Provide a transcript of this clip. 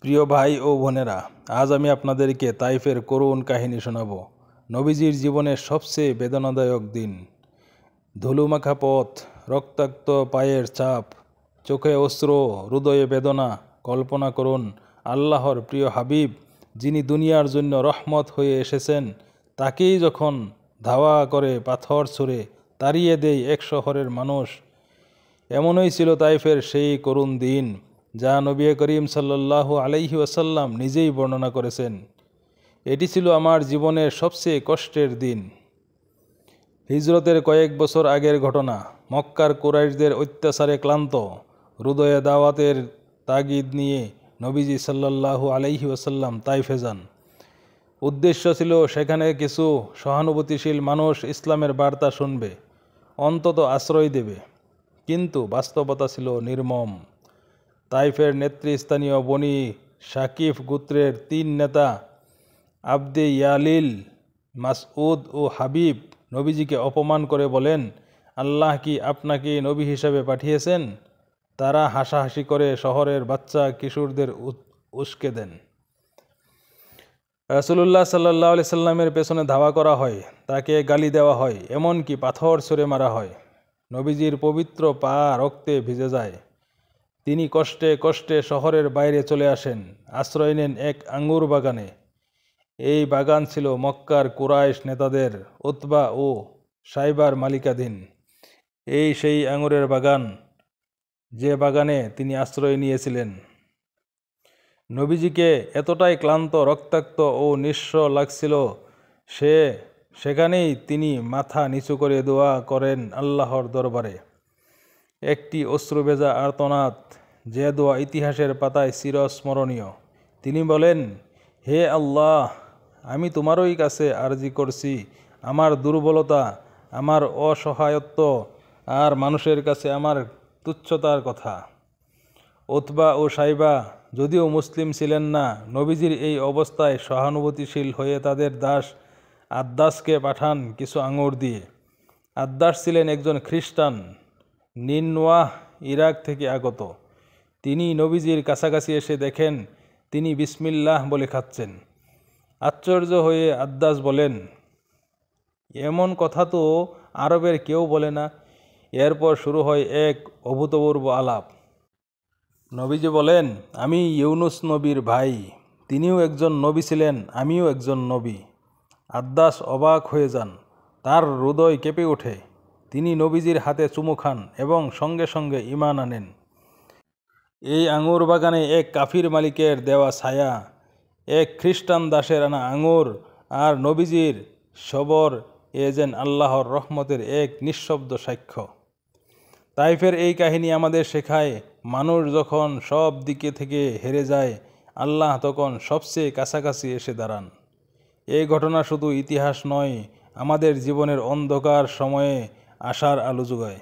প্রিয় ভাই ও বোনেরা, আজ আমি আপনাদেরকে তাইফের করুণ কাহিনী শোনাব। নবীজির জীবনের সবচেয়ে বেদনাদায়ক দিন। ধুলোমাখা পথ, রক্তাক্ত পায়ের ছাপ, চোখে অশ্রু, হৃদয়ে বেদনা। কল্পনা করুন, আল্লাহর প্রিয় হাবিব, যিনি দুনিয়ার জন্য রহমত হয়ে এসেছেন, তাকেই যখন ধাওয়া করে পাথর ছুঁড়ে তাড়িয়ে দেয় এক শহরের মানুষ। এমনই ছিল তাইফের সেই করুণ দিন, যা নবী করিম সাল্লাল্লাহু আলাইহি ওয়াসাল্লাম নিজেই বর্ণনা করেছেন। এটি ছিল আমার জীবনের সবচেয়ে কষ্টের দিন। হিজরতের কয়েক বছর আগের ঘটনা। মক্কার কুরাইশদের অত্যাচারে ক্লান্ত, হৃদয়ে দাওয়াতের তাগিদ নিয়ে নবীজি সাল্লাল্লাহু আলাইহি ওয়াসাল্লাম তাইফে যান। উদ্দেশ্য ছিল সেখানে কিছু সহানুভূতিশীল মানুষ ইসলামের বার্তা শুনবে, অন্তত আশ্রয় দেবে। কিন্তু বাস্তবতা ছিল নির্মম। তাইফের নেতৃস্থানীয় বনি শাকিফ গোত্রের 3 নেতা আবদে ইয়ালিল, মাসউদ ও হাবিব নবীজিকে অপমান করে বলেন, আল্লাহ কি আপনাকে নবী হিসাবে পাঠিয়েছেন? তারা হাসাহাসি করে শহরের বাচ্চা কিশোরদের উস্কে দেন। রাসূলুল্লাহ সাল্লাল্লাহু আলাইহি সাল্লামের পেছনে ধাওয়া করা হয়, তাকে গালি দেওয়া হয়, এমনকি পাথর ছুঁড়ে মারা হয়। নবীজির পবিত্র পা রক্তে ভিজে যায়। তিনি কষ্টে কষ্টে শহরের বাইরে চলে আসেন, আশ্রয় নেন এক আঙ্গুর বাগানে। এই বাগান ছিল মক্কার কুরাইশ নেতাদের উতবা ও সাইবার মালিকাধীন। এই সেই আঙ্গুরের বাগান, যে বাগানে তিনি আশ্রয় নিয়েছিলেন। নবীজিকে এতটাই ক্লান্ত, রক্তাক্ত ও নিঃস্ব লাগছিল, সেখানেই তিনি মাথা নিচু করে দোয়া করেন আল্লাহর দরবারে। একটি অশ্রুভেজা আর্তনাদ, যে দোয়া ইতিহাসের পাতায় চিরস্মরণীয়। তিনি বলেন, হে আল্লাহ, আমি তোমারই কাছে আরজি করছি আমার দুর্বলতা, আমার অসহায়ত্ব আর মানুষের কাছে আমার তুচ্ছতার কথা। উতবা ও সাইবা যদিও মুসলিম ছিলেন না, নবীজির এই অবস্থায় সহানুভূতিশীল হয়ে তাদের দাস আদ্দাসকে পাঠান কিছু আঙুর দিয়ে। আদ্দাস ছিলেন একজন খ্রিস্টান, নিনওয়াহ, ইরাক থেকে আগত। তিনি নবীজির কাছাকাছি এসে দেখেন তিনি বিসমিল্লাহ বলে খাচ্ছেন। আশ্চর্য হয়ে আদ্দাস বলেন, এমন কথা তো আরবের কেউ বলে না। এরপর শুরু হয় এক অভূতপূর্ব আলাপ। নবীজি বলেন, আমি ইউনুস নবীর ভাই, তিনিও একজন নবী ছিলেন, আমিও একজন নবী। আদ্দাস অবাক হয়ে যান, তার হৃদয় কেঁপে ওঠে। তিনি নবীজির হাতে চুমু খান এবং সঙ্গে সঙ্গে ঈমান আনেন। এই আঙুর বাগানে এক কাফির মালিকের দেওয়া ছায়া, এক খ্রিস্টান দাসের আনা আঙুর আর নবীজির সবর, এ যেন আল্লাহর রহমতের এক নিঃশব্দ সাক্ষ্য। তাইফের এই কাহিনী আমাদের শেখায়, মানুষ যখন সব দিকে থেকে হেরে যায়, আল্লাহ তখন সবচেয়ে কাছাকাছি এসে দাঁড়ান। এই ঘটনা শুধু ইতিহাস নয়, আমাদের জীবনের অন্ধকার সময়ে আশার আলো যোগায়।